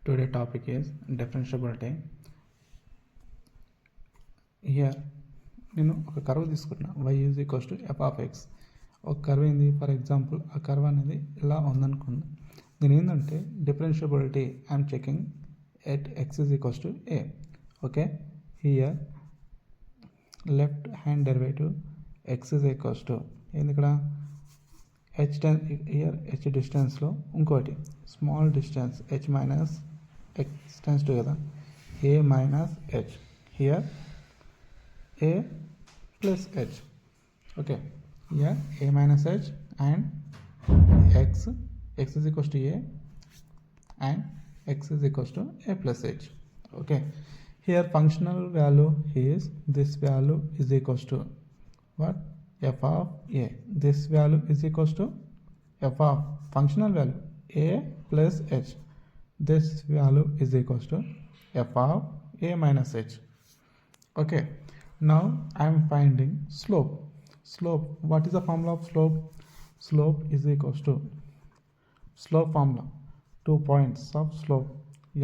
Today topic is differentiability. Here నేను ఒక curve తీసుకుంటున్నా y is equals to f of x. ఒక curve ఏంది, ఫర్ ఎగ్జాంపుల్ ఆ కర్వ్ అనేది ఇలా ఉందనుకుంది. నేను ఏంటంటే differentiability I'm checking at x is equals to a. Okay, here left hand derivative x is equals to ఏంది ఇక్కడ హియర్ హెచ్ డిస్టెన్స్లో ఇంకోటి small distance h minus x tends to కదా a minus h, here a plus h. Okay, here a minus h and x is equals to a and x is equals to a plus h. Okay, here functional value is this value is equals to what, f of a. This value is equals to f of functional value a plus h. This value is equals to f of a minus h. Okay, now I am finding slope. What is the formula of slope? Slope is equals to slope formula, 2 points of slope.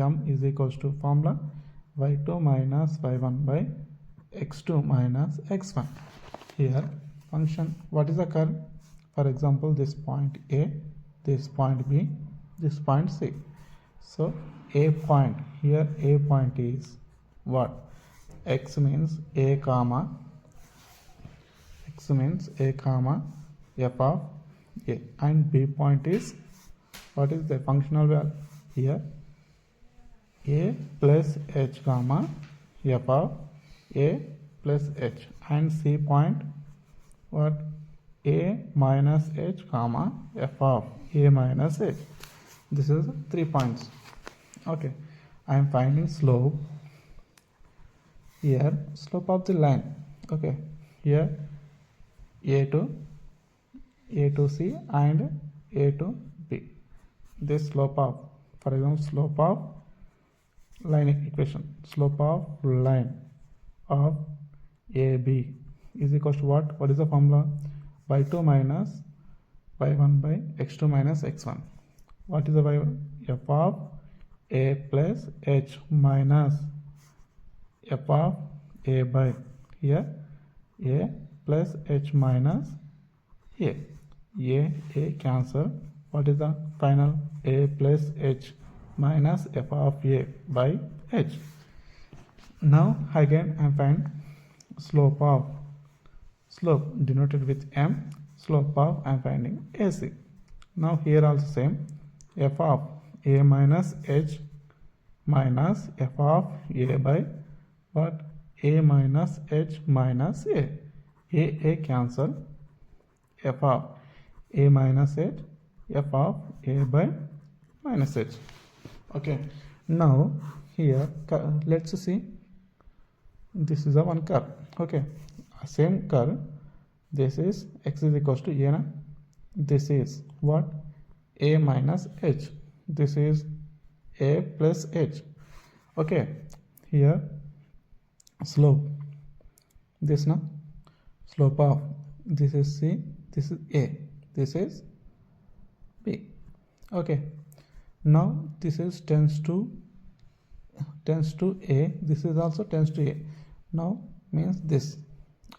M is equals to formula y2 minus y1 by x2 minus x1. Here function, what is the curve? For example, this point A, this point B, this point C. So A point, here A point is what? X means a comma f of a, and B point is what is the functional value here, a plus h comma f of a plus h, and C point what, a minus h comma f of a minus h. This is 3 points. Okay, I am finding slope. Here slope of the line. Okay, here a to c and a to b. This slope of, for example, slope of line equation, slope of line of ab is equals to what is the formula? y2 minus y1 by x2 minus x1. What is the y1? f of a plus h minus f of a by here a plus h minus a cancel. What is the final? A plus h minus f of a by h. Now again I find slope denoted with m. Slope of I am finding ac. Now here also same, f of a minus h minus f of a by what, a minus h minus a cancel, f of a minus h, f of a by minus h. Okay, now here let's see, this is a one curve. Okay, same curve, this is x is equals to a na? This is what, a minus h, this is a plus h. Okay, here slope, this na slope of, this is c, this is a, this is b. Okay, now this is tends to a, this is also tends to a. Now means this,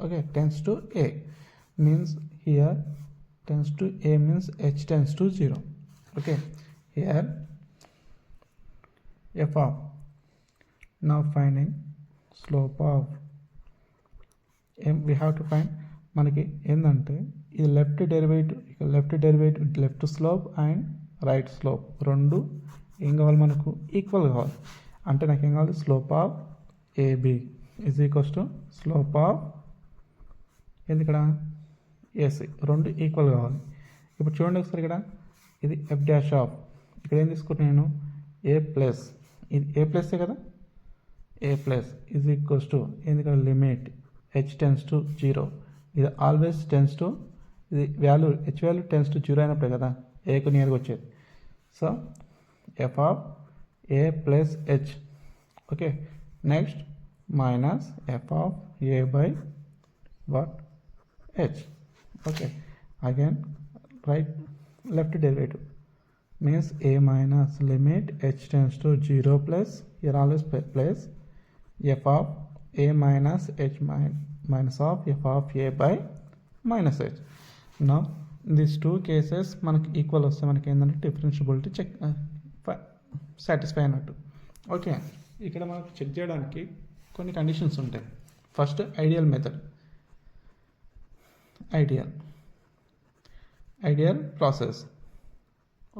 okay, tends to a means here tends to a means h tends to 0. Okay, here f of, now finding slope of m, we have to find, మనకి ఏంటంటే ఇది left slope and right slope రెండు ఏం కావాలి మనకు, equal కావాలి. అంటే నాకు ఏం కావాలి, slope of AB is equals to slope of ఏంది ఇక్కడ ఏసీ, రెండు ఈక్వల్ కావాలి. ఇప్పుడు చూడండి ఒకసారి, ఇక్కడ ఇది ఎఫ్ డాష్ ఆఫ్, ఇక్కడ ఏం తీసుకుంటున్నాను నేను, ఏ ప్లస్, ఇది ఏ ప్లస్ే కదా, a plus is equals to ఎందుకంటే లిమిట్ h టెన్స్ టు 0, ఇది ఆల్వేస్ టెన్స్ టు, ఇది value h value tends to 0 అయినప్పుడే కదా ఏకు నియర్గా వచ్చేది. So f of a plus h. Okay, next minus f of a by what, h. Okay, again left derivative means a minus limit h tends to 0 plus, here always place f of a minus h minus of f of a by minus h. Now these two cases మనకి equal వస్తే మనకి ఏంటంటే differentiability check satisfy అన్నట్టు. Okay, ఇక్కడ మనకు check చేయడానికి కొన్ని conditions ఉంటాయి. First ideal method, ideal process.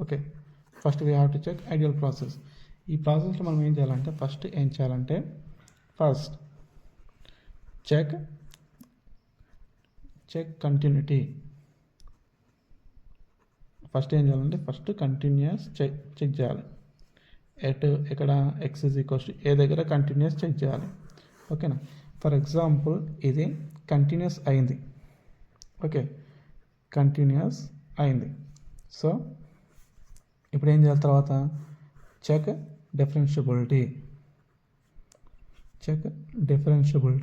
Okay, first we have to check ideal process. ఈ ప్రాసెస్లో మనం ఏం చేయాలంటే ఫస్ట్ చెక్ కంటిన్యూటీ. ఫస్ట్ ఏం చేయాలంటే ఫస్ట్ కంటిన్యూస్ చెక్ చేయాలి. ఎక్కడ x is equals to a దగ్గర కంటిన్యూస్ చెక్ చేయాలి. ఓకేనా, ఫర్ ఎగ్జాంపుల్ ఇది కంటిన్యూస్ అయింది. ఓకే, కంటిన్యూస్ అయింది. సో ఇప్పుడు ఏం చేయాలి తర్వాత check differentiability differentiable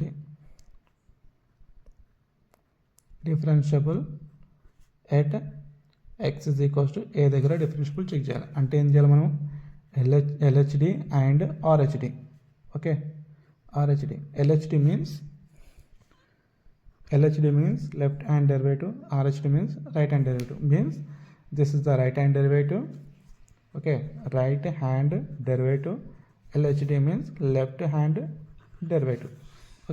at x is equals to a దగ్గర డిఫరెన్షియబుల్ చెక్ చేయాలి. అంటే ఏం చేయాలి మనం LHD and RHD. Okay, RHD LHD means left hand derivative, RHD means right hand derivative, means this is the right hand derivative. Okay, right hand derivative. LHD means left hand derivative.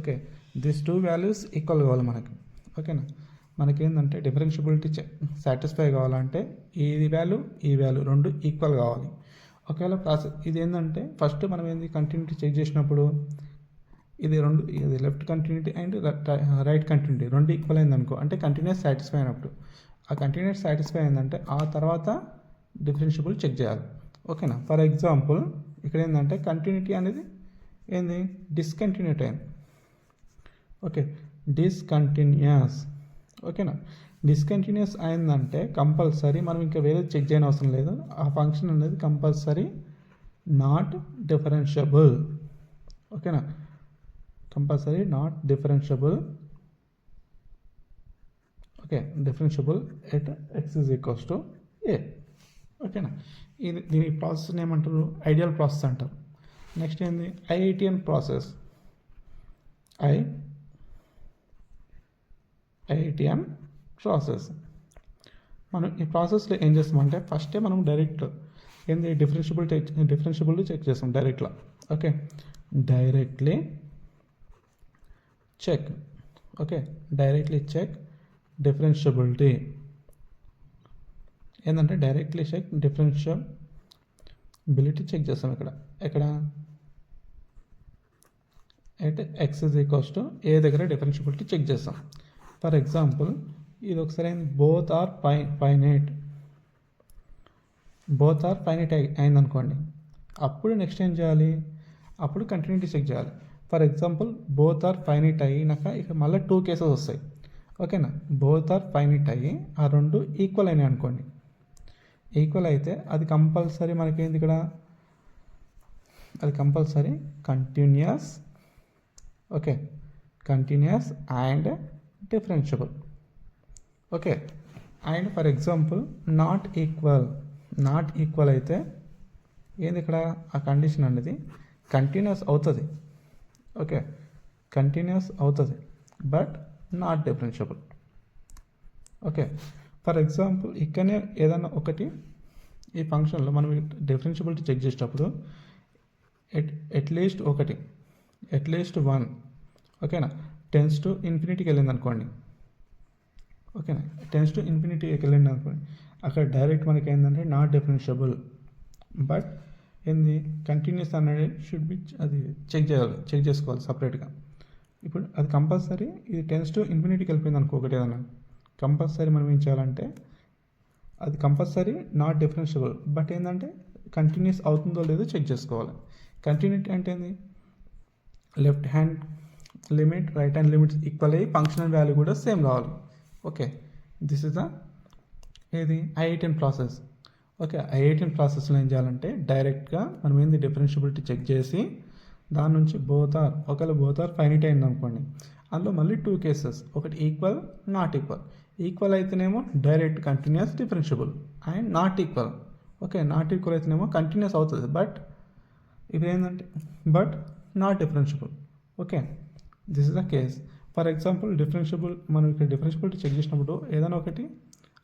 Okay, these two values equal కావాలి మనకి. ఓకేనా, మనకి ఏంటంటే differentiability satisfy కావాలంటే ఈ value రెండు equal కావాలి. ఒకవేళ ప్రాసెస్ ఇది ఏంటంటే ఫస్ట్ మనం ఏంది కంటిన్యూటీ చెక్ చేసినప్పుడు ఇది left continuity and right continuity రెండు ఈక్వల్ అయింది అనుకో, అంటే కంటిన్యూస్ సాటిస్ఫై అయినప్పుడు. ఆ కంటిన్యూస్ సాటిస్ఫై అయిందంటే ఆ తర్వాత డిఫరెన్షియబుల్ చెక్ చేయాలి. ఓకేనా, ఫర్ ఎగ్జాంపుల్ ఇక్కడ ఏంటంటే కంటిన్యూటీ అనేది ఏంది డిస్కంటిన్యూట్ అయింది. Okay, discontinuous. ఓకేనా, డిస్కంటిన్యూస్ అయిందంటే కంపల్సరీ మనం ఇంకా వేరే చెక్ చేయని అవసరం లేదు. ఆ ఫంక్షన్ అనేది కంపల్సరీ నాట్ డిఫరెన్షియబుల్. ఓకేనా, compulsory not differentiable. Okay, differentiable at x is equals to a. ఓకేనా, దీని ప్రాసెస్ని ఏమంటారు ఐడియల్ ప్రాసెస్ అంటారు. నెక్స్ట్ ఏంది ఐఐటిఎన్ ప్రాసెస్. ఐఐటిఎన్ ప్రాసెస్ మనం ఈ ప్రాసెస్లో ఏం చేస్తామంటే ఫస్టే మనం డైరెక్ట్ ఏంది డిఫరెన్షియబిలిటీ చెక్ చేస్తాం డైరెక్ట్లో. Okay, directly check differentiability. ఏంటంటే డైరెక్ట్లీ చెక్ డిఫరెన్షియబిలిటీ చెక్ చేస్తాం ఎక్కడ at x is equals to a దగ్గర డిఫరెన్షియబిలిటీ చెక్ చేస్తాం. ఫర్ ఎగ్జాంపుల్ ఇది ఒకసారి బోత్ ఆర్ ఫైనైట్ అయింది అనుకోండి, అప్పుడు నెక్స్ట్ ఏం చేయాలి, అప్పుడు కంటిన్యూటీ చెక్ చేయాలి. For example both are finite అయినాక ఇక మళ్ళీ 2 కేసెస్ వస్తాయి. ఓకేనా, బోత్ ఆర్ ఫైనైట్ అయ్యి ఆ రెండు ఈక్వల్ అయినాయి అనుకోండి, ఈక్వల్ అయితే అది కంపల్సరీ మనకేంది ఇక్కడ అది compulsory continuous. Okay, continuous and differentiable. Okay, and for example not equal అయితే ఏంది ఇక్కడ ఆ కండిషన్ అనేది కంటిన్యూస్ అవుతుంది. ఓకే, కంటిన్యూస్ అవుతుంది but not differentiable. Okay, for example ఇక్కడనే ఏదైనా ఒకటి ఈ ఫంక్షన్లో మనం డిఫరెన్షియబిలిటీ చెక్ చేసేటప్పుడు అట్లీస్ట్ 1 ఓకేనా టెన్స్ టు ఇన్ఫినిటీకి వెళ్ళింది అనుకోండి. ఓకేనా, టెన్స్ టు ఇన్ఫినిటీకి వెళ్ళింది అనుకోండి, అక్కడ డైరెక్ట్ మనకి ఏంటంటే నాట్ డిఫరెన్షియబుల్ బట్ ఏంది కంటిన్యూస్ అనేది షుడ్ బి అది చెక్ చేసుకోవాలి సపరేట్గా. ఇప్పుడు అది కంపల్సరీ ఇది టెన్స్ టు ఇన్ఫినిటీకి వెళ్ళిపోయింది అనుకో ఒకటి ఏదన్నా, కంపల్సరీ మనం ఏం చేయాలంటే అది కంపల్సరీ నాట్ డిఫరెన్షియబుల్ బట్ ఏంటంటే కంటిన్యూస్ అవుతుందో లేదో చెక్ చేసుకోవాలి. కంటిన్యూటీ అంటే ఏంది left hand limit right hand limits equal అయ్యి ఫంక్షనల్ వాల్యూ కూడా సేమ్ రావాలి. ఓకే, దిస్ ఇస్ ద ఏది ఐఐటిఎన్ ప్రాసెస్. ఓకే, ఐఐటిఎన్ ప్రాసెస్లో ఏం చేయాలంటే డైరెక్ట్గా మనం ఏంది డిఫరెన్షియబిలిటీ చెక్ చేసి దాని నుంచి ఒకవేళ బోత్ ఆర్ ఫైనైట్ అయింది అనుకోండి, అందులో మళ్ళీ 2 కేసెస్, ఒకటి ఈక్వల్ నాట్ ఈక్వల్. ఈక్వల్ అయితేనేమో direct continuous differentiable and not equal okay, not equal అయితేనేమో కంటిన్యూస్ అవుతుంది, బట్ ఇది ఏంటంటే but not differentiable. Okay, this is the case. For example differentiable, మనం ఇక్కడ డిఫరెన్షియబిలిటీ చెక్ చేసినప్పుడు ఏదైనా ఒకటి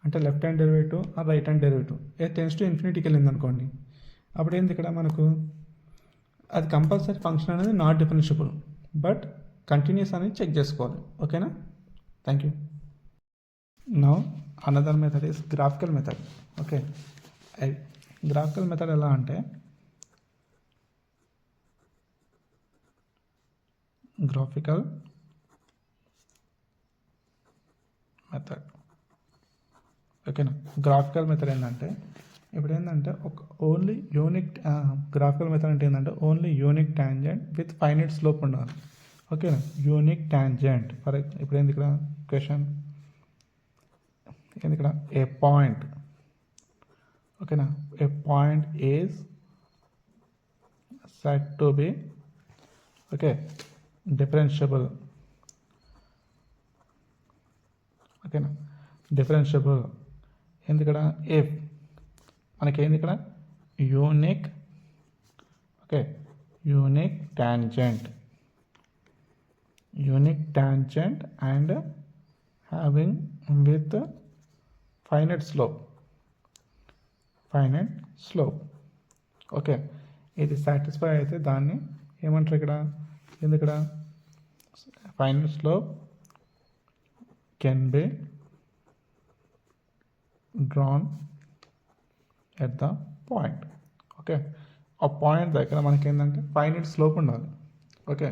అంటే left hand derivative or right hand derivative tends to ఇన్ఫినిటీకి వెళ్ళింది అనుకోండి, అప్పుడు ఏంది ఇక్కడ మనకు అది కంపల్సరీ ఫంక్షన్ అనేది నాట్ డిఫరెన్షియబుల్ బట్ కంటిన్యూస్ అనేది చెక్ చేసుకోవాలి. ఓకేనా, thank you. Now another method is graphical method. Okay, graphical method ఎలా అంటే గ్రాఫికల్ మెథడ్. ఓకేనా, గ్రాఫికల్ మెథడ్ ఏంటంటే ఇప్పుడు ఏంటంటే ఒక ఓన్లీ యూనిక్ గ్రాఫికల్ మెథడ్ అంటే ఏంటంటే only unique tangent with finite slope ఉండాలి. ఓకేనా, యూనిక్ టాంజెంట్. ఫర్ ఇప్పుడు ఏంది ఇక్కడ క్వశ్చన్ ఏంది ఇక్కడ ఏ పాయింట్. ఓకేనా, a point is set to be okay differentiable. ఓకేనా, డిఫరెన్షియబుల్ ఏంది ఇక్కడ ఇఫ్ మనకేంది ఇక్కడ unique. Okay, unique tangent and having with finite slope. Okay, ఇది సాటిస్ఫై అయితే దాన్ని ఏమంటారు ఇక్కడ ఏంది ఇక్కడ finite slope can be drawn at the point. Okay, ఆ పాయింట్ దగ్గర మనకి ఏంటంటే ఫైనైట్ స్లోప్ ఉండాలి. ఓకే,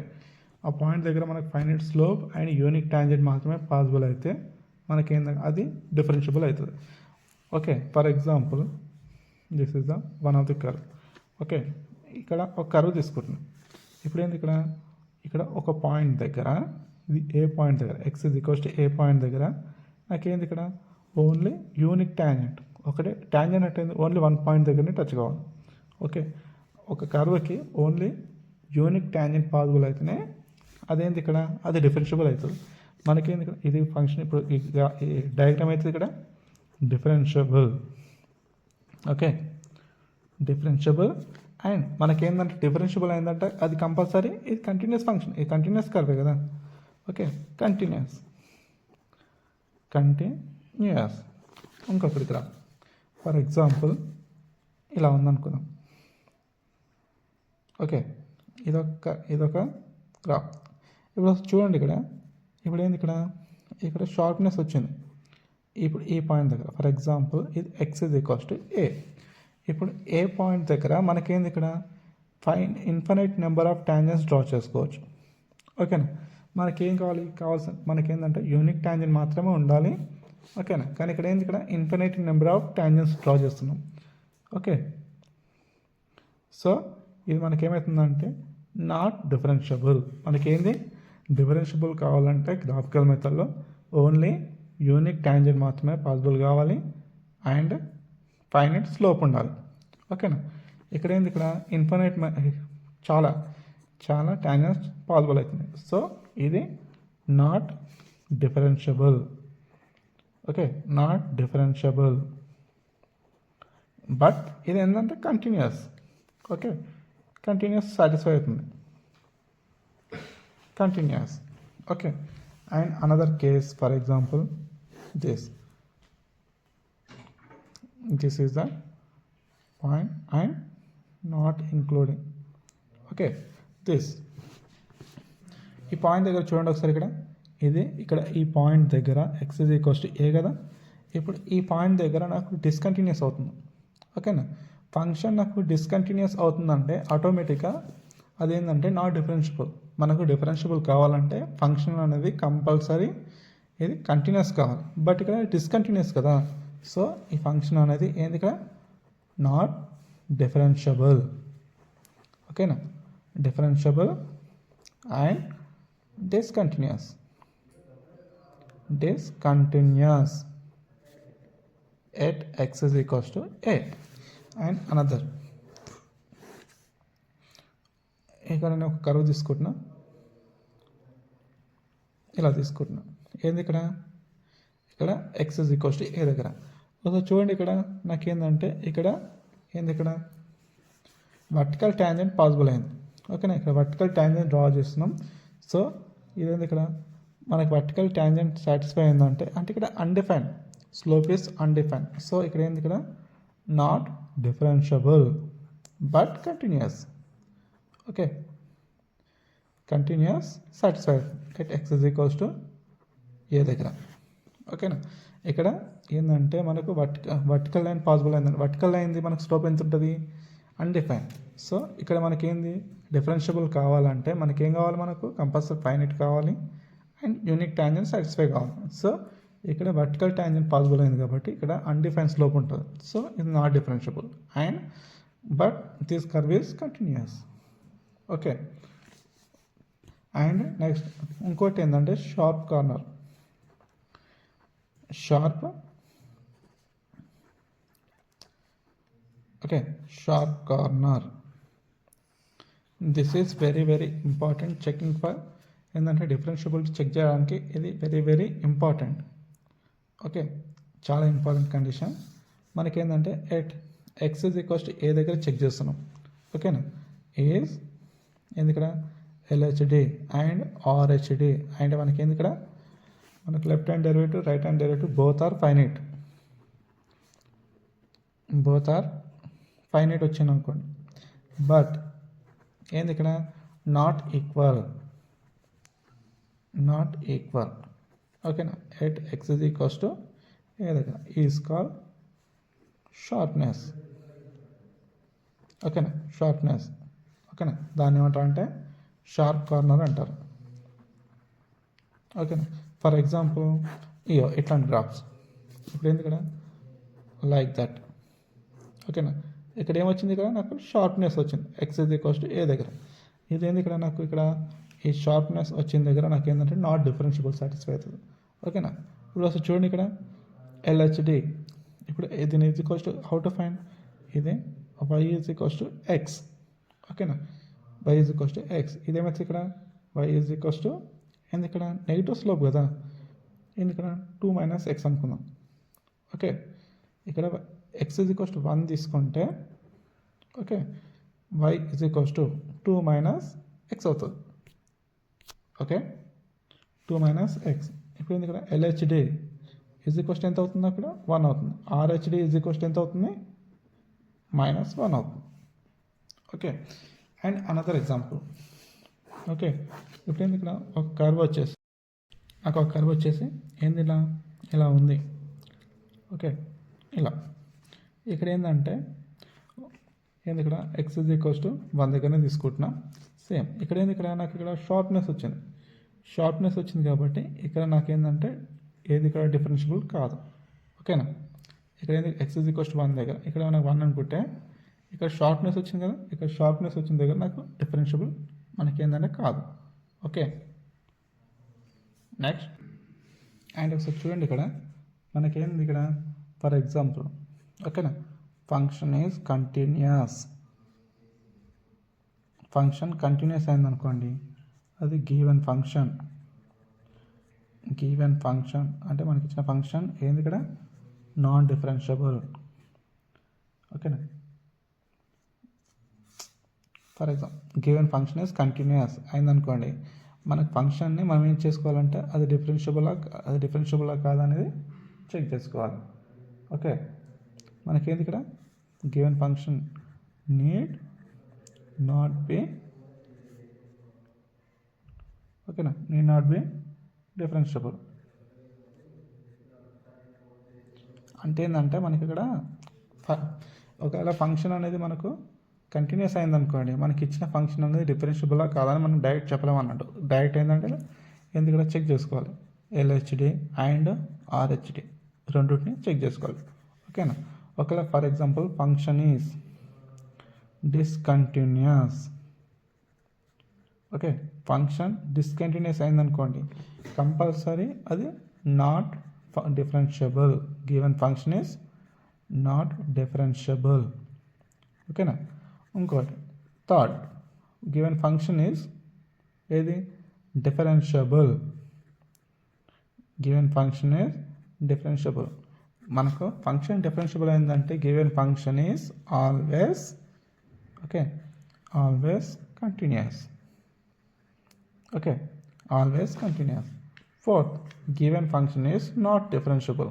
ఆ పాయింట్ దగ్గర మనకి finite slope and unique tangent మాత్రమే పాసిబుల్ అయితే మనకి ఏంటంటే అది డిఫరెన్షియబుల్ అవుతుంది. Okay, for example this is the one of the curve. Okay, ఇక్కడ ఒక కర్వ్ తీసుకుంటున్నాం. ఇప్పుడు ఏంది ఇక్కడ ఒక పాయింట్ దగ్గర ఇది ఏ పాయింట్ దగ్గర X is equals to A point దగ్గర నాకేంది ఇక్కడ ఓన్లీ యూనిక్ టాంజెంట్ ఒకటే. టాంజెంట్ అంటే ఓన్లీ వన్ పాయింట్ దగ్గరనే టచ్ కావాలి. ఓకే, ఒక కర్వ్కి ఓన్లీ యూనిక్ టాంజెంట్ పాసిబుల్ అయితేనే అదేంది ఇక్కడ అది డిఫరెన్షియబుల్ అవుతుంది. మనకేంది ఇక్కడ ఇది ఫంక్షన్ ఇప్పుడు ఈ డయాగ్రామ్ అయితే ఇక్కడ డిఫరెన్షియబుల్. ఓకే, డిఫరెన్షియబుల్ అండ్ మనకేంటంటే డిఫరెన్షియబుల్ అయిందంటే అది కంపల్సరీ ఇది కంటిన్యూస్ ఫంక్షన్, ఇది కంటిన్యూస్ కర్వే కదా. ఓకే, కంటిన్యూస్ ఇంకొకటి ఇక్కడ ఫర్ ఎగ్జాంపుల్ ఇలా ఉందనుకుందాం. ఓకే, ఇదొక గ్రాఫ్. ఇప్పుడు చూడండి ఇప్పుడు ఏంది ఇక్కడ షార్ప్నెస్ వచ్చింది. ఇప్పుడు ఈ పాయింట్ దగ్గర ఫర్ ఎగ్జాంపుల్ ఇది ఎక్స్ ఇస్ ఈక్వల్స్ టు ఏ. ఇప్పుడు ఏ పాయింట్ దగ్గర మనకేంది ఇక్కడ infinite number of tangents draw చేసుకోవచ్చు. ఓకేనా, మనకేం కావాల్సిన మనకేంటంటే యూనిక్ టాంజెంట్ మాత్రమే ఉండాలి. ఓకేనా, కానీ ఇక్కడ ఏంది ఇక్కడ infinite number of tangents draw చేస్తున్నాం. ఓకే, సో ఇది మనకేమవుతుందంటే నాట్ డిఫరెన్షియబుల్. మనకేంది డిఫరెన్షియబుల్ కావాలంటే గ్రాఫికల్ మెథడ్లో ఓన్లీ యూనిక్ టాంజెంట్ మాత్రమే పాసిబుల్ కావాలి అండ్ ఫైనైట్ స్లోప్ ఉండాలి. ఓకేనా, ఇక్కడ ఏంది ఇక్కడ ఇన్ఫినైట్ చాలా టాంజెంట్స్ పాసిబుల్ అవుతుంది. సో ఇది not differentiable. Okay, not differentiable but ఇది ఏంటంటే కంటిన్యూస్. ఓకే, కంటిన్యూస్ సాటిస్ఫై అవుతుంది continuous. Okay, and another case for example this is the point and not including. Okay, this ఈ పాయింట్ దగ్గర చూడండి ఒకసారి ఇక్కడ ఈ పాయింట్ దగ్గర ఎక్స్ ఇస్ ఈక్వల్స్ టు ఏ కదా. ఇప్పుడు ఈ పాయింట్ దగ్గర నాకు డిస్కంటిన్యూస్ అవుతుంది. ఓకేనా, ఫంక్షన్ నాకు డిస్కంటిన్యూస్ అవుతుందంటే ఆటోమేటిక్గా అదేంటంటే నాట్ డిఫరెన్షియబుల్. మనకు డిఫరెన్షియబుల్ కావాలంటే ఫంక్షన్ అనేది కంపల్సరీ ఇది కంటిన్యూస్ కావాలి, బట్ ఇక్కడ డిస్కంటిన్యూస్ కదా. సో ఈ ఫంక్షన్ అనేది ఏంది ఇక్కడ నాట్ డిఫరెన్షియబుల్. ఓకేనా, differentiable and discontinuous at x is equals to A. And another ఇక్కడ నేను ఒక కర్వ్ తీసుకుంటున్నా, ఇలా తీసుకుంటున్నా. ఏంది ఇక్కడ X is equals to a దగ్గర. సో చూడండి ఇక్కడ నాకేందంటే ఇక్కడ ఏంది ఇక్కడ వర్టికల్ ట్యాంజెంట్ పాసిబుల్ అయింది. ఓకేనా, ఇక్కడ వర్టికల్ ట్యాంజెంట్ డ్రా చేస్తున్నాం. సో ఇదేంది ఇక్కడ మనకి వర్టికల్ ట్యాంజెంట్ సాటిస్ఫై అయిందంటే అంటే ఇక్కడ undefined slope is undefined. So ఇక్కడ ఏంది ఇక్కడ not differentiable but continuous. Okay, continuous satisfied at x is equals to a దగ్గర. ఓకేనా, ఇక్కడ ఏంటంటే మనకు వర్టికల్ లైన్ పాసిబుల్ అయిందండి. వర్టికల్ లైన్ది మనకు స్లోప్ ఎంత ఉంటుంది, అన్డిఫైన్డ్. సో ఇక్కడ మనకేంది డిఫరెన్షియబుల్ కావాలంటే మనకేం కావాలి, మనకు కంపల్సరీ ఫైనైట్ కావాలి అండ్ యూనిక్ ట్యాంజెంట్ సాటిస్ఫై కావాలి. సో ఇక్కడ వర్టికల్ ట్యాంజెంట్ పాసిబుల్ అయింది కాబట్టి ఇక్కడ అన్డిఫైన్డ్ స్లోప్ ఉంటుంది. సో ఇది not differentiable and but this curve is continuous. Okay, and next ఇంకోటి ఏంటంటే sharp corner. Sharp corner, this is very very important checking for ఏంటంటే డిఫరెన్షియబిలిటీ చెక్ చేయడానికి ఇది వెరీ వెరీ ఇంపార్టెంట్. ఓకే, చాలా important condition. మనకేంటంటే at x is equals to a దగ్గర check చేస్తున్నాం. ఓకేనా, ఈజ్ ఏంది ఇక్కడ LHD అండ్ RHD అండ్ మనకి ఏంది ఇక్కడ మనకు left hand derivative right hand derivative both are finite వచ్చింది అనుకోండి. బట్ ఏంది ఇక్కడ నాట్ ఈక్వల్. ఓకేనా, at x is equals to A దగ్గర ఈజ్ కాల్డ్ షార్ప్నెస్. ఓకేనా, ఓకేనా, దాన్ని ఏమంటారు అంటే షార్ప్ కార్నర్ అంటారు. ఓకేనా, ఫర్ ఎగ్జాంపుల్ ఇట్లాంటి గ్రాఫ్స్ ఇప్పుడు ఏంది ఇక్కడ లైక్ దట్. ఓకేనా, ఇక్కడ ఏమొచ్చింది, ఇక్కడ నాకు షార్ప్నెస్ వచ్చింది x is equals to a దగ్గర. ఇదేంది ఇక్కడ నాకు ఇక్కడ ఈ షార్ప్నెస్ వచ్చిన దగ్గర నాకు ఏంటంటే నాట్ డిఫరెన్షియబుల్ సాటిస్ఫై అవుతుంది. ఓకేనా, ఇప్పుడు అసలు చూడండి ఇక్కడ LHD. ఇప్పుడు దీని is equals to how to find ఇది y is equals to x. ఓకేనా, y is equals to x. ఇదేమైతే ఇక్కడ y ఈజ్ ఈక్వల్స్ టు ఏంది ఇక్కడ నెగిటివ్ స్లోప్ కదా, ఏంది ఇక్కడ 2 - x అనుకుందాం. ఓకే, ఇక్కడ x ఈజ్ ఈక్వల్స్ టు 1 తీసుకుంటే okay y is equals to 2 - x అవుతుంది. Okay, 2 - x. ఇప్పుడు ఏంది ఇక్కడ LHD ఈజ్ ఈక్వల్స్ టు ఎంత అవుతుంది, అక్కడ 1 అవుతుంది. RHD ఈజ్ ఈక్వల్స్ టు ఎంత అవుతుంది, -1 అవుతుంది. Okay, and another example. Okay, ఇప్పుడు ఏంది ఇక్కడ ఒక కర్వ్ వచ్చేసి ఏంది ఇలా ఉంది. ఓకే, ఇలా ఇక్కడ ఏంటంటే ఏంది ఇక్కడ x is equals to 1 దగ్గరనే తీసుకుంటున్నాం. సేమ్ ఇక్కడ ఏంది ఇక్కడ నాకు ఇక్కడ షార్ప్నెస్ వచ్చింది కాబట్టి ఇక్కడ నాకేంటంటే ఏది ఇక్కడ డిఫరెన్షియబుల్ కాదు. ఓకేనా, ఇక్కడ ఏంది x is equals to 1 దగ్గర ఇక్కడ నాకు 1 అనుకుంటే ఇక్కడ షార్ప్నెస్ వచ్చింది కదా, ఇక్కడ షార్ప్నెస్ వచ్చిన దగ్గర నాకు డిఫరెన్షియబుల్ మనకి ఏంటంటే కాదు. ఓకే, నెక్స్ట్ అండ్ ఒకసారి చూడండి ఇక్కడ మనకేంది ఇక్కడ ఫర్ ఎగ్జాంపుల్. ఓకేనా, ఫంక్షన్ కంటిన్యూస్ అయిందనుకోండి, అది గివెన్ ఫంక్షన్ అంటే మనకి ఇచ్చిన ఫంక్షన్ ఏంది ఇక్కడ నాన్ డిఫరెన్షియబుల్. ఓకేనా, for example given function is continuous అయిందనుకోండి, మనకు ఫంక్షన్ని మనం ఏం చేసుకోవాలంటే అది డిఫరెన్షియబులా కాదనేది చెక్ చేసుకోవాలి. ఓకే, మనకేంది ఇక్కడ given function need not be differentiable. అంటే ఏంటంటే మనకి ఇక్కడ ఒకవేళ ఫంక్షన్ అనేది మనకు కంటిన్యూస్ అయిందనుకోండి, మనకి ఇచ్చిన ఫంక్షన్ అనేది డిఫరెన్షియబులా కాదని మనం డైరెక్ట్ చెప్పలేము అన్నట్టు. డైరెక్ట్ ఏంటంటే ఎందుకంటే చెక్ చేసుకోవాలి, LHD అండ్ RHD రెండింటిని చెక్ చేసుకోవాలి. ఓకేనా, ఒకవేళ for example function is discontinuous. Okay, function discontinuous అయిందనుకోండి కంపల్సరీ అది not differentiable. Given function is not differentiable. ఓకేనా, ఇంకోటి థర్డ్ గివెన్ ఫంక్షన్ ఈజ్ ఏది డిఫరెన్షియబుల్. మనకు ఫంక్షన్ డిఫరెన్షియబుల్ అయిందంటే given function is always always continuous. Always continuous. Fourth, given function is not differentiable.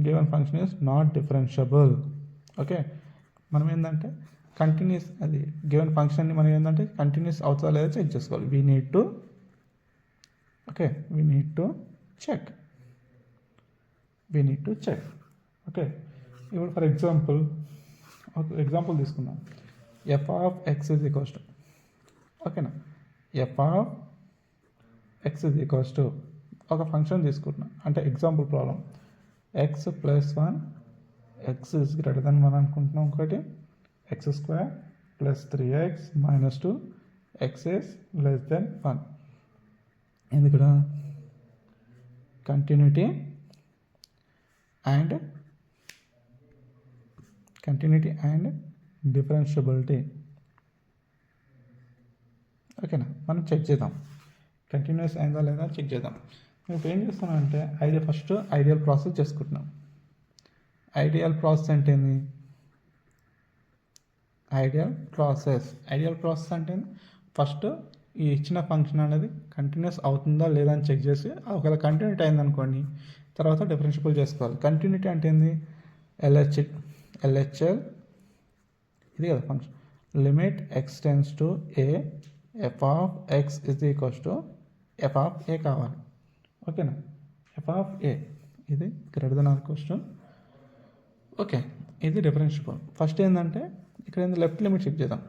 Given function is not differentiable. మనం ఏంటంటే continuous, అది given ఫంక్షన్ని మనం ఏంటంటే కంటిన్యూస్ అవుతుందా లేదా చెక్ చేసుకోవాలి. We need to check. ఇప్పుడు ఫర్ ఎగ్జాంపుల్ ఒక ఎగ్జాంపుల్ తీసుకుందాం. F of x is equals to, f of x is equals to ఒక ఫంక్షన్ తీసుకుంటున్నాం అంటే example problem. X plus 1 x is greater than 1 అనుకుంటున్నాం. ఒకటి x square plus 3x minus 2 x is less than 1. ఎందుకు continuity and differentiability. మనం check చేద్దాం continuous అయిందా లేదా చెక్ చేద్దాం. ఇప్పుడు ఏం చేస్తున్నానంటే ఫస్ట్ ఐడియల్ ప్రాసెస్ చేసుకుంటున్నాం. ఐడియల్ ప్రాసెస్ అంటే ఏంది? ఐడియల్ ప్రాసెస్ అంటే ఫస్ట్ ఈ ఇచ్చిన ఫంక్షన్ అనేది కంటిన్యూస్ అవుతుందా లేదా అని చెక్ చేసి ఒకవేళ కంటిన్యూటీ అయిందనుకోండి తర్వాత డిఫరెన్షియబుల్ చేసుకోవాలి. కంటిన్యూటీ అంటే ఏంది? ఎల్హెచ్ఎల్ ఇది కదా function. Limit x tends to a f of x is equals to f of a కావాలి. ఎఫ్ ఆఫ్ ఏ ఇది greater than or equals to ఇది డిఫరెన్షియబుల్. ఫస్ట్ ఏంటంటే ఇక్కడ ఏంది లెఫ్ట్ లిమిట్ చెక్ చేద్దాం.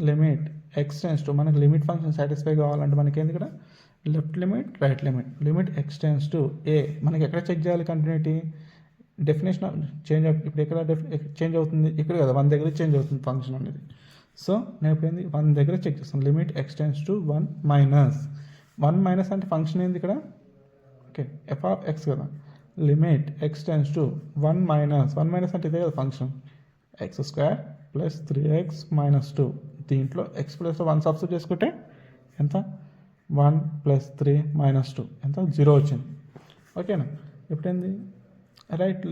లిమిట్ ఎక్స్ టెన్స్ టు మనకి limit function satisfy కావాలంటే మనకి ఏంది ఇక్కడ left limit right limit. Limit x tends to a మనకి ఎక్కడ చెక్ చేయాలి కంటిన్యూటీ? డెఫినేషన్ చేంజ్ ఇప్పుడు ఎక్కడ చేంజ్ అవుతుంది? ఇక్కడ కదా 1 దగ్గర చేంజ్ అవుతుంది ఫంక్షన్ అనేది. సో నేను ఇప్పుడు ఏంది 1 దగ్గర చెక్ చేస్తాను. Limit x tends to 1 minus అంటే ఫంక్షన్ ఏంది ఇక్కడ ఎఫ్ ఆఫ్ ఎక్స్ కదా. Limit x tends to 1 minus అంటే ఇదే కదా function X square plus 3x minus 2. దీంట్లో ఎక్స్ ప్లస్ 1 సబ్స్టిట్యూట్ చేసుకుంటే ఎంత? 1 ప్లస్ 3 మైనస్ 2 ఎంత? 0 వచ్చింది. ఇప్పుడు ఏంది right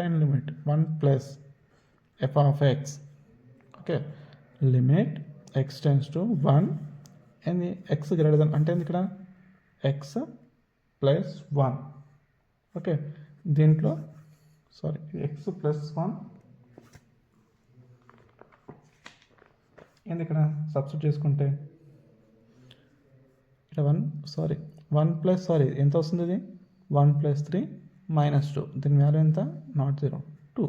hand limit 1 plus F of X. Limit x tends to 1 ఏంది ఎక్స్ గ్రేటర్ దెన్ అంటే ఏంది ఇక్కడ ఎక్స్ ప్లస్ 1. దీంట్లో ఎక్స్ ప్లస్ 1 ఏంది ఇక్కడ సబ్స్టిట్యూట్ చేసుకుంటే ఇక్కడ 1 ప్లస్ ఎంత వస్తుంది? ఇది 1 ప్లస్ 3 మైనస్ 2. దీని వాల్యూ ఎంత? నాట్ 0 2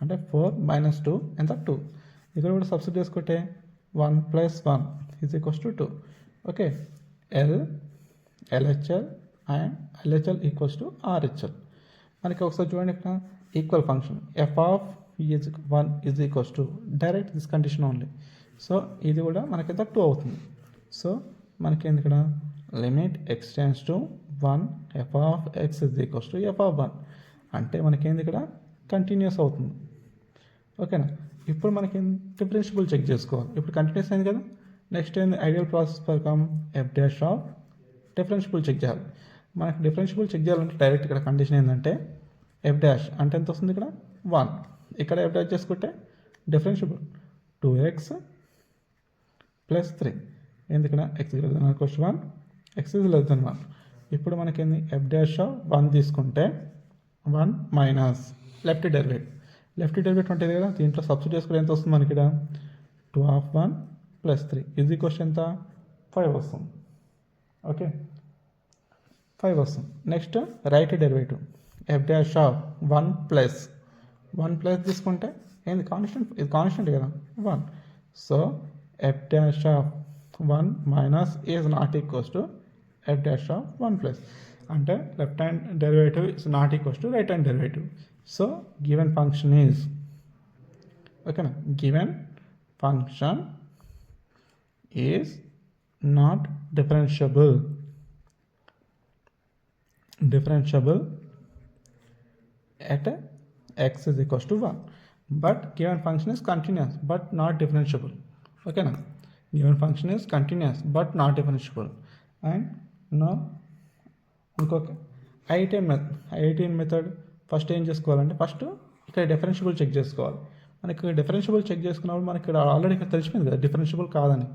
అంటే 4 మైనస్ 2 ఎంత? 2. ఇక్కడ కూడా సబ్స్టిట్యూట్ చేసుకుంటే 1 plus 1 is equals to 2. LHL and LHL equals to RHL. మనకి ఒకసారి చూడండి ఇక్కడ equal function F of 1 is equals to direct this condition only. So ఇది కూడా మనకైతే 2 అవుతుంది. సో మనకేంది ఇక్కడ limit x tends to 1 F of x is equals to f of 1 అంటే మనకేంది ఇక్కడ కంటిన్యూస్ అవుతుంది. ఇప్పుడు మనకి డిఫరెన్షియబుల్ చెక్ చేసుకోవాలి. ఇప్పుడు కంటిన్యూస్ అయింది కదా. నెక్స్ట్ ఏంది ఐడియల్ ప్రాసెస్ ప్రకారం f dash of differentiable check చేయాలి. మనకి డిఫరెన్షియబుల్ చెక్ చేయాలంటే డైరెక్ట్ ఇక్కడ కండిషన్ ఏంటంటే ఎఫ్ డాష్ అంటే ఎంత వస్తుంది? ఇక్కడ 1. ఇక్కడ ఎఫ్ డాష్ చేసుకుంటే డిఫరెన్షియబుల్ 2x ప్లస్ 3 ఏంది ఇక్కడ x greater than or equals to 1 x is less than 1. ఇప్పుడు మనకేంది ఎఫ్ డాష్ ఆఫ్ 1 తీసుకుంటే 1 మైనస్ లెఫ్ట్ డెరివేటివ్ ఉంటుంది కదా. దీంట్లో సబ్స్టిట్యూట్ చేసుకుంటే ఎంత వస్తుంది మనకి ఇక్కడ 2 ఆఫ్ 1 ప్లస్ 3 ఈజ్ ఈక్వల్స్ ఎంత? 5 వస్తుంది. 5 వస్తుంది. Next right derivative f dash of 1 plus తీసుకుంటే ఏంది కాన్స్టెంట్? ఇది కాన్స్టెంట్ కదా 1. So f dash of 1 minus is not equals to f dash of 1 plus అంటే left hand derivative is not equals to right hand derivative. So given function is given function is not differentiable at x is equals to 1, but given function is continuous but not differentiable. Given function is continuous but not differentiable. And now ఐఐటిఎన్ method first ఏం చేసుకోవాలంటే first ఇక్కడ differentiable check చేసుకోవాలి. మనకి differentiable check చేసుకున్నప్పుడు మనకి ఇక్కడ already ఇక్కడ తెలిసిపోయింది కదా డిఫరెన్షియబుల్ కాదని.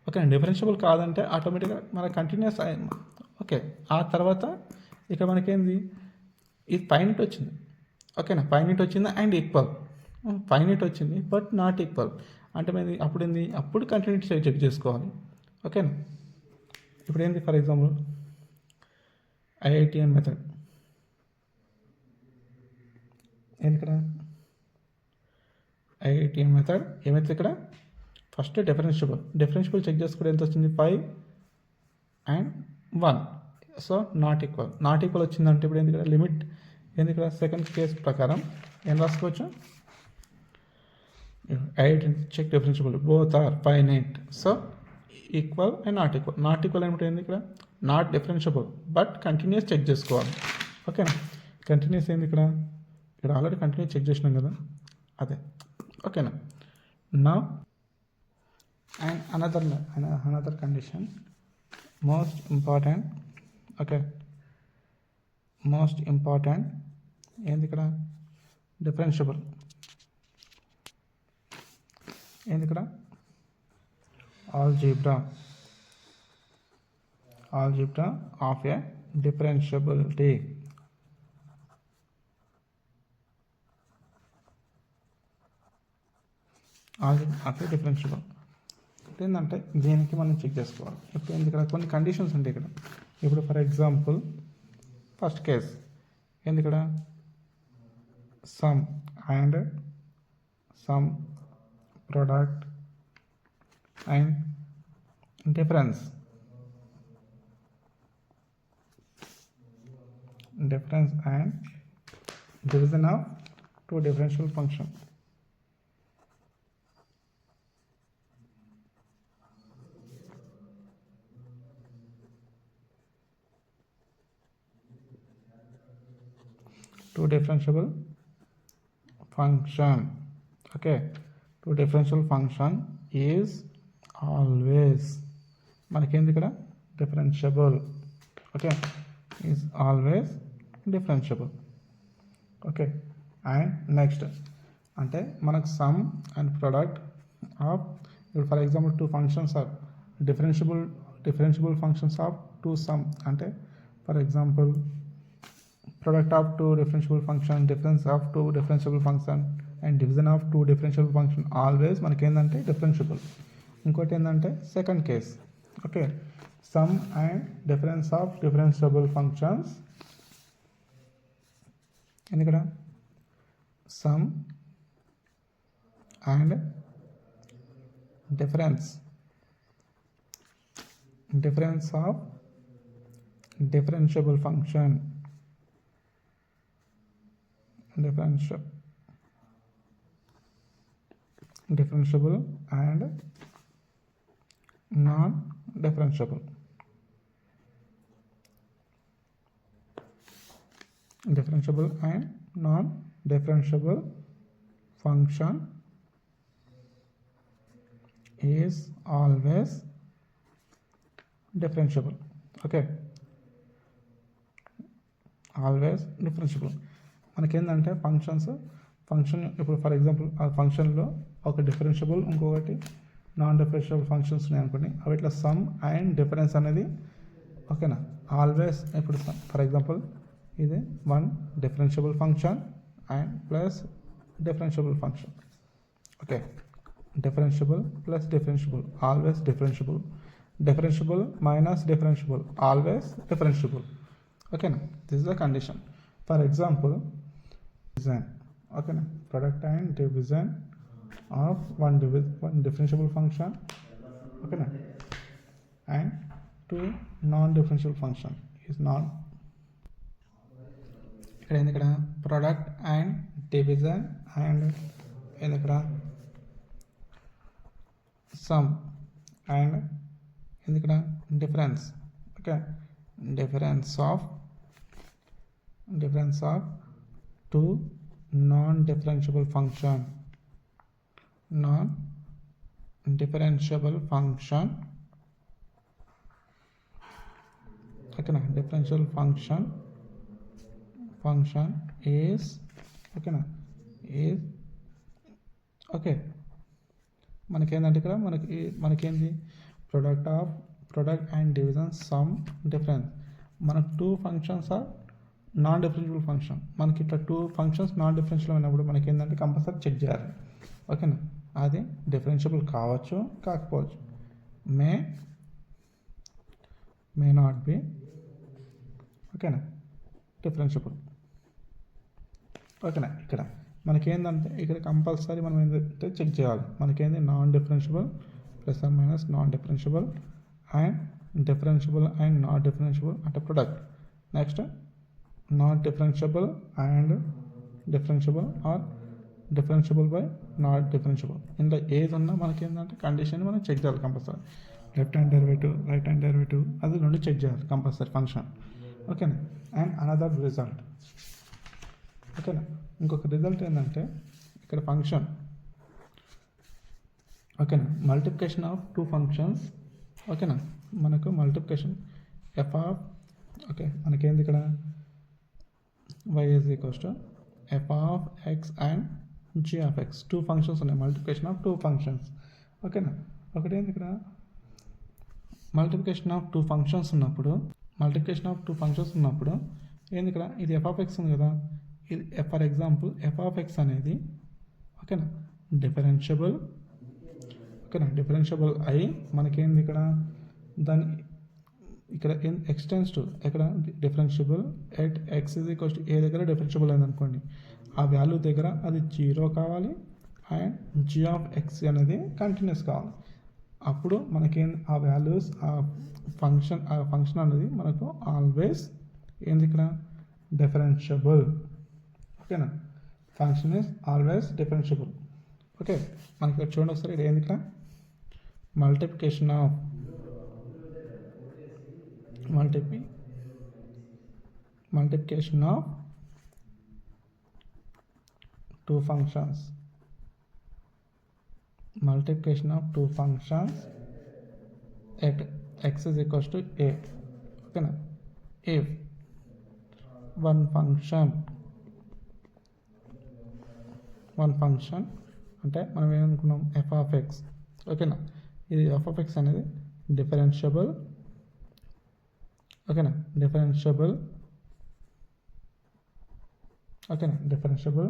ఓకే, డిఫరెన్షియబుల్ కాదంటే ఆటోమేటిక్గా మనకి కంటిన్యూస్ ఓకే. ఆ తర్వాత ఇక్కడ మనకేంది ఇది పైన వచ్చింది. ఓకేనా, పైన వచ్చింది అండ్ ఈక్వల్. పైన వచ్చింది బట్ నాట్ ఈక్వల్ అంటే మేము అప్పుడు కంటిన్యూటీ చెక్ చేసుకోవాలి. ఓకేనా, ఇప్పుడు ఏంది ఫర్ ఎగ్జాంపుల్ ఐఐటిఎన్ మెథడ్ ఏంది ఇక్కడ ఐఐటిఎన్ మెథడ్ ఏమైతే ఇక్కడ ఫస్ట్ డిఫరెన్షియబుల్ చెక్ చేసుకుంటే ఎంత వచ్చింది 5 and 1. సో నాట్ ఈక్వల్ వచ్చిందంటే ఇప్పుడు ఏంది ఇక్కడ లిమిట్ ఏంది ఇక్కడ సెకండ్ కేస్ ప్రకారం ఏం రాసుకోవచ్చు ఐఐటిఎన్ check differentiable both are finite. So equal and not equal అంటే ఏంది ఇక్కడ not differentiable but continuous check చేసుకోవాలి. ఓకేనా, కంటిన్యూస్ ఏంది ఇక్కడ ఆల్రెడీ కంటిన్యూస్ చెక్ చేసినాం కదా అదే. ఓకేనా, నా and another condition most important. Okay, most important ఏంది ఇక్కడ డిఫరెన్షియబుల్ ఏంది ఇక్కడ algebra of a differentiability. Differentiable ఏంటంటే దీనికి మనం చెక్ చేసుకోవాలి. ఇప్పుడు ఇక్కడ కొన్ని కండిషన్స్ ఉంటాయి ఇక్కడ. ఇప్పుడు ఫర్ ఎగ్జాంపుల్ ఫస్ట్ కేస్ ఏంది ఇక్కడ sum and some product and difference and division of two differential function. Two differentiable function. Okay, two differential function is always మనకేంది ఇక్కడ differentiable. Okay, is always differentiable. Okay, and next అంటే మనకు sum and product of ఇప్పుడు for example two functions are differentiable functions of two sum అంటే for example product of two differentiable function, difference of two differentiable function and division of two differentiable function always మనకి ఏంటంటే differentiable. ఇంకోటి ఏంటంటే second case. Okay, sum and difference of differentiable functions ఇక్కడ sum and difference of differentiable function differentiable and non-differentiable. Differentiable and non-differentiable function is always differentiable. Okay, always differentiable. మనకేంటంటే function ఇప్పుడు for example ఆ ఫంక్షన్లో ఒక differentiable ఇంకొకటి non differentiable functions ఉన్నాయి అనుకోండి, అవి ఇట్లా సమ్ అండ్ డిఫరెన్స్ అనేది ఓకేనా ఆల్వేస్. ఇప్పుడు ఫర్ ఎగ్జాంపుల్ ఇది one differentiable function and plus differentiable function. Okay, differentiable plus differentiable always differentiable minus differentiable always differentiable. ఓకేనా, this is the condition. For example division. Okay, product and division of one differentiable function. Okay, and two non-differentiable function is not. ఇక్కడ product and division and ఇక్కడ sum and ఇక్కడ difference. Okay, difference of two non-differentiable function okay na differential function function is ఓకేనా is okay మనకేంటంటే ఇక్కడ మనకేంది product and division sum difference మనకు two functions are non differentiable function మనకి ఇట్లా two functions non differentiable అయినప్పుడు మనకి ఏంటంటే కంపల్సరీ చెక్ చేయాలి ఓకేనా అది డిఫరెన్షియబుల్ కావచ్చు కాకపోవచ్చు మే నాట్ బి ఓకేనా డిఫరెన్షియబుల్ ఓకేనా ఇక్కడ మనకేందంటే ఇక్కడ కంపల్సరీ మనం ఏంటంటే చెక్ చేయాలి మనకేంది non differentiable plus or minus non differentiable and differentiable and not differentiable అంటే product next not differentiable and differentiable or differentiable by not differentiable ఇందులో ఏది ఉన్నా మనకి ఏంటంటే కండిషన్ మనం చెక్ చేయాలి compulsory left hand derivative right hand derivative అది రెండు చెక్ చేయాలి కంపల్సరీ ఫంక్షన్ ఓకేనా అండ్ అనదర్ రిజల్ట్ ఓకేనా ఇంకొక రిజల్ట్ ఏంటంటే ఇక్కడ ఫంక్షన్ ఓకేనా మల్టిప్లికేషన్ ఆఫ్ టూ ఫంక్షన్స్ ఓకేనా మనకు మల్టిప్లికేషన్ ఓకే మనకేంది ఇక్కడ y is equals to f of x and g of x two functions ఉన్నాయి మల్టిప్లికేషన్ ఆఫ్ టూ ఫంక్షన్స్ ఓకేనా ఒకటేంది ఇక్కడ మల్టిప్లికేషన్ ఆఫ్ టూ ఫంక్షన్స్ ఉన్నప్పుడు ఏంది ఇక్కడ ఇది f of x ఉంది కదా ఇది for example f of x అనేది ఓకేనా డిఫరెన్షియబుల్ ఓకేనా డిఫరెన్షియబుల్ అయి మనకేంది ఇక్కడ దాని ఇక్కడ ఎక్స్టెన్స్ టు ఇక్కడ differentiable at x is equals to a దగ్గర డిఫరెన్షియబుల్ అయింది అనుకోండి ఆ వాల్యూ దగ్గర అది 0 కావాలి అండ్ జీ ఆఫ్ ఎక్స్ అనేది కంటిన్యూస్ కావాలి అప్పుడు మనకేం ఆ వాల్యూస్ ఆ ఫంక్షన్ అనేది మనకు ఆల్వేస్ ఏంది ఇక్కడ డిఫరెన్షియబుల్ ఓకేనా function is always differentiable okay మనకి ఇక్కడ చూడండి ఒకసారి ఇది ఏంది ఇక్కడ multiplication of two functions at x is equals to a okay na if one function అంటే మనం ఏమనుకున్నాం f of x ఓకేనా ఇది f of x అనేది డిఫరెన్షియబుల్ ఓకేనా differentiable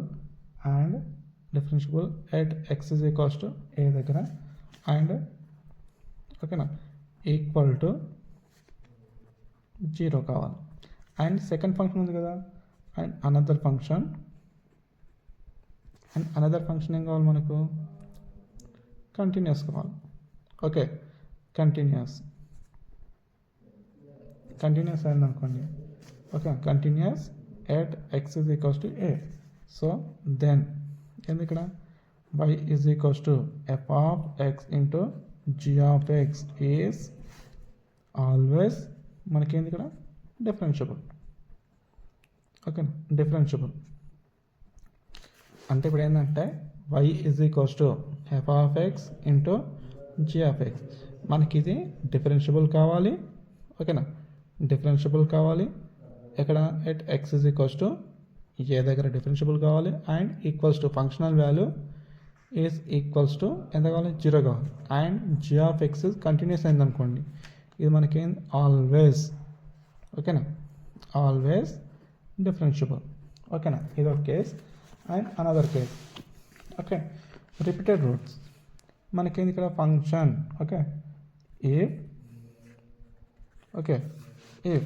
and differentiable at x is equals to a దగ్గర and ఓకేనా equal to 0 కావాలి అండ్ సెకండ్ ఫంక్షన్ ఉంది కదా అండ్ అనదర్ ఫంక్షన్ ఏం కావాలి మనకు కంటిన్యూస్ కావాలి ఓకే కంటిన్యూస్ అయింది అనుకోండి okay continuous at x is equals to a so then ఏంది ఇక్కడ y is equals to f of x into g of x is always మనకేంది ఇక్కడ డిఫరెన్షియబుల్ ఓకేనా డిఫరెన్షియబుల్ అంటే ఇప్పుడు ఏంటంటే y is equals to f of x into g of x మనకి ఇది డిఫరెన్షియబుల్ కావాలి ఓకేనా డిఫరెన్షియబుల్ కావాలి ఇక్కడ at x is equals to a దగ్గర డిఫరెన్షియబుల్ కావాలి and equals to functional value is equals to ఎంత కావాలి 0 కావాలి and g of x continuous అయింది అనుకోండి ఇది మనకేం ఆల్వేస్ ఓకేనా ఆల్వేస్ డిఫరెన్షియబుల్ ఓకేనా ఇది ఒక case and another case okay repeated roots మనకేంది ఇక్కడ ఫంక్షన్ ఓకే if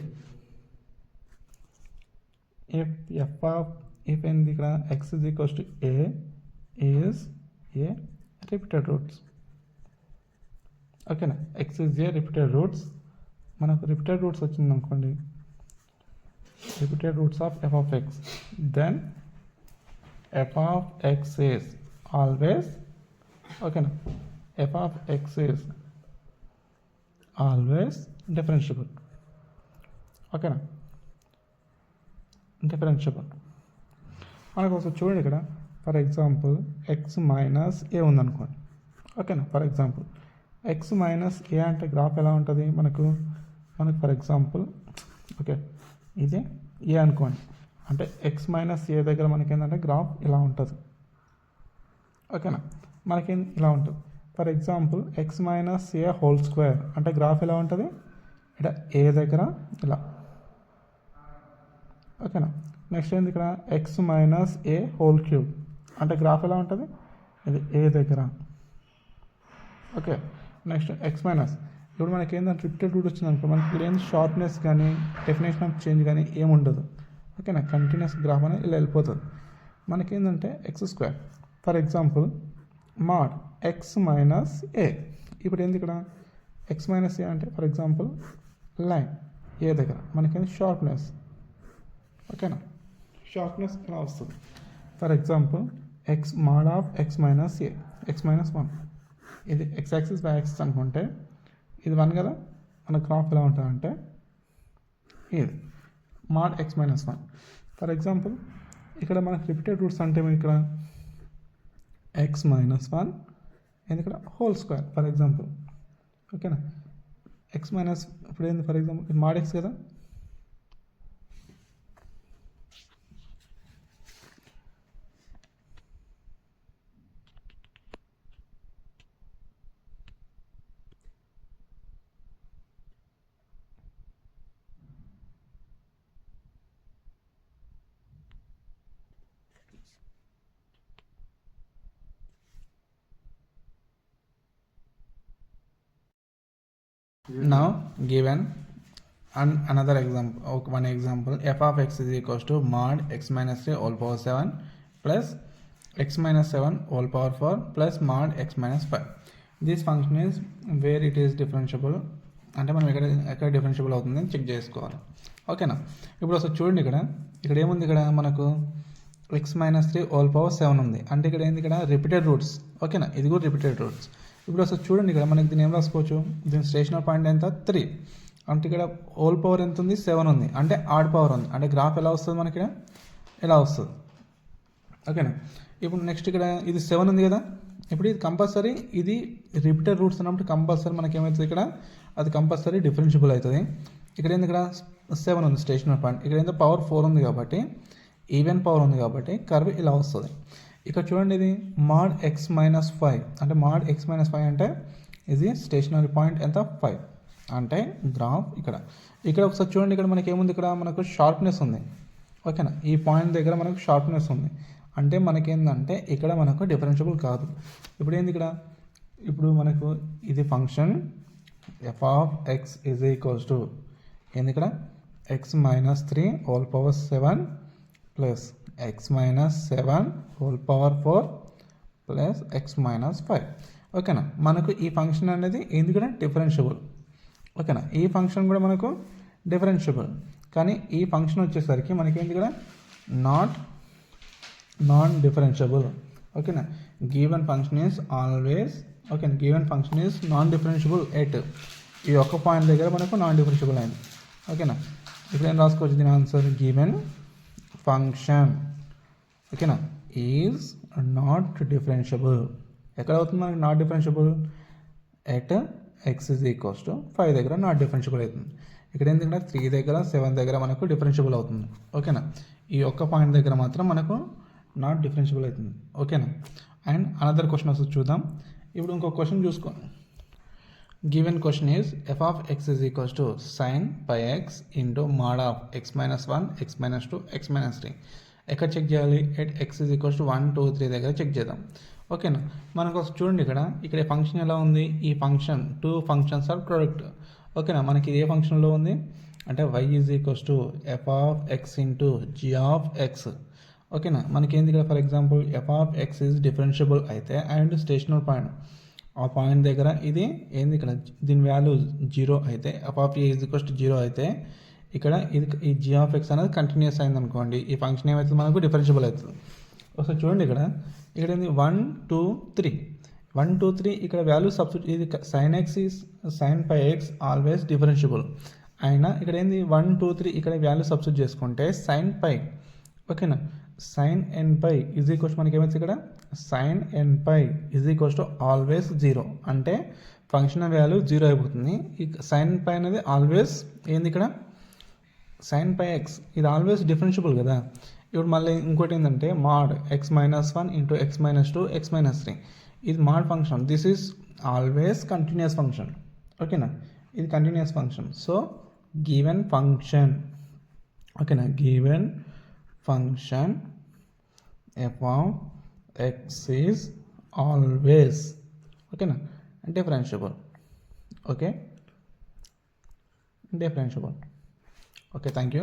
ఏంది ఇక్కడ x is equals to a is a repeated roots ఓకేనా x is a repeated roots మనకు రిపీటెడ్ రూట్స్ వచ్చింది అనుకోండి repeated roots of f of x then f of x is always ఓకేనా f of x is always differentiable ఓకేనా differentiable మనకు ఒకసారి చూడండి ఇక్కడ ఫర్ ఎగ్జాంపుల్ ఎక్స్ మైనస్ ఏ ఉందనుకోండి ఓకేనా ఫర్ ఎగ్జాంపుల్ ఎక్స్ మైనస్ ఏ అంటే గ్రాఫ్ ఎలా ఉంటుంది మనకు ఫర్ ఎగ్జాంపుల్ ఓకే ఇదే ఏ అనుకోండి అంటే ఎక్స్ మైనస్ ఏ దగ్గర మనకి ఏంటంటే గ్రాఫ్ ఇలా ఉంటుంది. ఓకేనా, మనకి ఇలా ఉంటుంది. For example X minus A whole square అంటే గ్రాఫ్ ఎలా ఉంటుంది, ఇక్కడ ఏ దగ్గర ఇలా. ఓకేనా, నెక్స్ట్ ఏంది ఇక్కడ ఎక్స్ మైనస్ ఏ హోల్ క్యూబ్ అంటే గ్రాఫ్ ఎలా ఉంటుంది, ఇది ఏ దగ్గర. ఓకే, నెక్స్ట్ ఎక్స్ మైనస్, ఇప్పుడు మనకి ఏంటంటే రిపీటెడ్ రూట్ వచ్చింది అనుకో, మనకి ఇక్కడ ఏంది షార్ప్నెస్ కానీ డెఫినేషన్ ఆఫ్ చేంజ్ కానీ ఏముండదు. ఓకేనా, కంటిన్యూస్ గ్రాఫ్ అనేది ఇలా వెళ్ళిపోతుంది. మనకేంటంటే x square for example mod x minus a. ఇప్పుడు ఏంది ఇక్కడ ఎక్స్ మైనస్ ఏ అంటే ఫర్ ఎగ్జాంపుల్ లైన్ ఏ దగ్గర మనకేంది షార్ప్నెస్. ఓకేనా, షార్ప్నెస్ ఇలా వస్తుంది. For example x mod of x minus a, x minus 1. ఇది ఎక్స్ యాక్సిస్ బై యాక్సిస్ అనుకుంటే ఇది 1 కదా, మన గ్రాఫ్ ఎలా ఉంటుందంటే ఇది mod x minus 1. For example ఇక్కడ మనకు రిపీటెడ్ రూట్స్ అంటే ఇక్కడ ఎక్స్ మైనస్ 1 అండ్ ఇక్కడ హోల్ స్క్వేర్ ఫర్ ఎగ్జాంపుల్. ఓకేనా, ఎక్స్ మైనస్ ఇప్పుడు ఏంది ఫర్ ఎగ్జాంపుల్ ఇది మాడ్ ఎక్స్ కదా, now given another example, one example, f of x is equals to mod x minus 3 whole power 7 plus x minus 7 whole power 4 plus mod x minus 5. This function is where it is differentiable అంటే మనం ఎక్కడ differentiable అవుతుంది అని check చేసుకోవాలి. ఓకేనా, ఇప్పుడు అసలు చూడండి ఇక్కడ ఏముంది, ఇక్కడ మనకు ఎక్స్ మైనస్ 3 హోల్ పవర్ 7 ఉంది. అంటే ఇక్కడ ఏంది, ఇక్కడ రిపీటెడ్ రూట్స్. ఓకేనా, ఇది కూడా రిపీటెడ్ రూట్స్. ఇప్పుడు అసలు చూడండి ఇక్కడ మనకి దీన్ని ఏం రాసుకోవచ్చు, దీని స్టేషనరీ పాయింట్ ఎంత 3 అంటే ఇక్కడ హోల్ పవర్ ఎంత ఉంది 7 ఉంది, అంటే ఆడ్ పవర్ ఉంది. అంటే గ్రాఫ్ ఎలా వస్తుంది మనకి ఇక్కడ ఎలా వస్తుంది. ఓకేనా, ఇప్పుడు నెక్స్ట్ ఇక్కడ ఇది 7 ఉంది కదా, ఇప్పుడు ఇది కంపల్సరీ ఇది రిపీటెడ్ రూట్స్ అన్నప్పుడు కంపల్సరీ మనకి ఏమవుతుంది, ఇక్కడ అది కంపల్సరీ డిఫరెన్షియబుల్ అవుతుంది. ఇక్కడ ఏంది, ఇక్కడ 7 ఉంది స్టేషనరీ పాయింట్, ఇక్కడ ఏందో పవర్ 4 ఉంది కాబట్టి ఈవెన్ పవర్ ఉంది కాబట్టి కర్వ్ ఇలా వస్తుంది. ఇక్కడ చూడండి ఇది మాడ్ ఎక్స్ మైనస్ 5 అంటే మాడ్ ఎక్స్ మైనస్ 5 అంటే ఇది స్టేషనరీ పాయింట్ ఎంత 5 అంటే గ్రాఫ్ ఇక్కడ ఒకసారి చూడండి, ఇక్కడ మనకి ఏముంది, ఇక్కడ మనకు షార్ప్నెస్ ఉంది. ఓకేనా, ఈ పాయింట్ దగ్గర మనకు షార్ప్నెస్ ఉంది అంటే మనకేందంటే ఇక్కడ మనకు డిఫరెన్షియబుల్ కాదు. ఇప్పుడు ఏంది ఇక్కడ, ఇప్పుడు మనకు ఇది function F of x is equals to ఏంది ఇక్కడ x minus 3 whole power 7 plus X minus 7 whole power 4 plus X minus 5. ఓకేనా, మనకు ఈ ఫంక్షన్ అనేది ఎందుకంటే డిఫరెన్షియబుల్. ఓకేనా, ఈ ఫంక్షన్ కూడా మనకు డిఫరెన్షియబుల్, కానీ ఈ ఫంక్షన్ వచ్చేసరికి మనకి ఏంటి ఇక్కడ నాన్ డిఫరెన్షియబుల్. ఓకేనా, given function is always given function is non differentiable at ఈ ఒక్క పాయింట్ దగ్గర మనకు నాన్ డిఫరెన్షియబుల్ అయింది. ఓకేనా, ఇప్పుడు ఏం రాసుకోవచ్చు దీని ఆన్సర్, గివెన్ ఫంక్షన్ ఓకేనా ఈజ్ నాట్ డిఫరెన్షియబుల్. ఎక్కడ అవుతుంది మనకి not differentiable, at x is equals to 5 దగ్గర నాట్ డిఫరెన్షియబుల్ అవుతుంది. ఇక్కడ ఏంటంటే 3 దగ్గర 7 దగ్గర మనకు డిఫరెన్షియబుల్ అవుతుంది. ఓకేనా, ఈ ఒక్క పాయింట్ దగ్గర మాత్రం మనకు నాట్ డిఫరెన్షియబుల్ అవుతుంది. ఓకేనా, అండ్ అనదర్ క్వశ్చన్ వస్తుంది చూద్దాం. ఇప్పుడు ఇంకో క్వశ్చన్ చూసుకో. Given question is f of x is equals to sine pi x into mod of x minus 1 x minus 2 x minus 3. ఎక్కడ చెక్ చేయాలి, at x is equals to 1 2 3 దగ్గర check చేద్దాం. ఓకేనా, మనకు చూడండి ఇక్కడ ఫంక్షన్ ఎలా ఉంది, ఈ ఫంక్షన్ 2 ఫంక్షన్స్ ఆర్ ప్రొడక్ట్. ఓకేనా, మనకి ఇది ఏ ఫంక్షన్లో ఉంది అంటే y is equals to f of x into g of x. ఓకేనా, మనకి ఏంది ఇక్కడ for example f of x is differentiable అయితే అండ్ స్టేషనరీ పాయింట్ ఆ పాయింట్ దగ్గర ఇది ఏంది, ఇక్కడ దీని వాల్యూ 0 అయితే f of a is equals to 0 అయితే ఇక్కడ ఇది ఈ జీ ఆఫ్ ఎక్స్ అనేది కంటిన్యూస్ అయింది అనుకోండి, ఈ ఫంక్షన్ ఏమవుతుంది మనకు డిఫరెన్షియబుల్ అవుతుంది. ఒకసారి చూడండి ఇక్కడ ఏంది 1 2 3 1 2 3 ఇక్కడ వాల్యూ సబ్స్టిట్యూట్, ఇది sine x is sine pi x always differentiable అయినా ఇక్కడ ఏంది 1 2 3 ఇక్కడ వాల్యూ సబ్స్టిట్యూట్ చేసుకుంటే సైన్ పై. ఓకేనా, sine n pi is equals మనకి ఏమైతే ఇక్కడ sine n pi is equals to always 0 అంటే ఫంక్షన్ వాల్యూ 0 అయిపోతుంది. ఈ సైన్ పై అనేది ఆల్వేస్ ఏంది ఇక్కడ సైన్ పై ఎక్స్ ఇది ఆల్వేస్ డిఫరెన్షియబుల్ కదా. ఇప్పుడు మళ్ళీ ఇంకోటి ఏంటంటే mod x-1 into x-2 x-3 ఇది mod function. This is always continuous function. ఓకేనా, ఇది continuous function. So given function, ఓకేనా, given function f of x is always, ఓకేనా, differentiable. Okay, differentiable. Okay, thank you.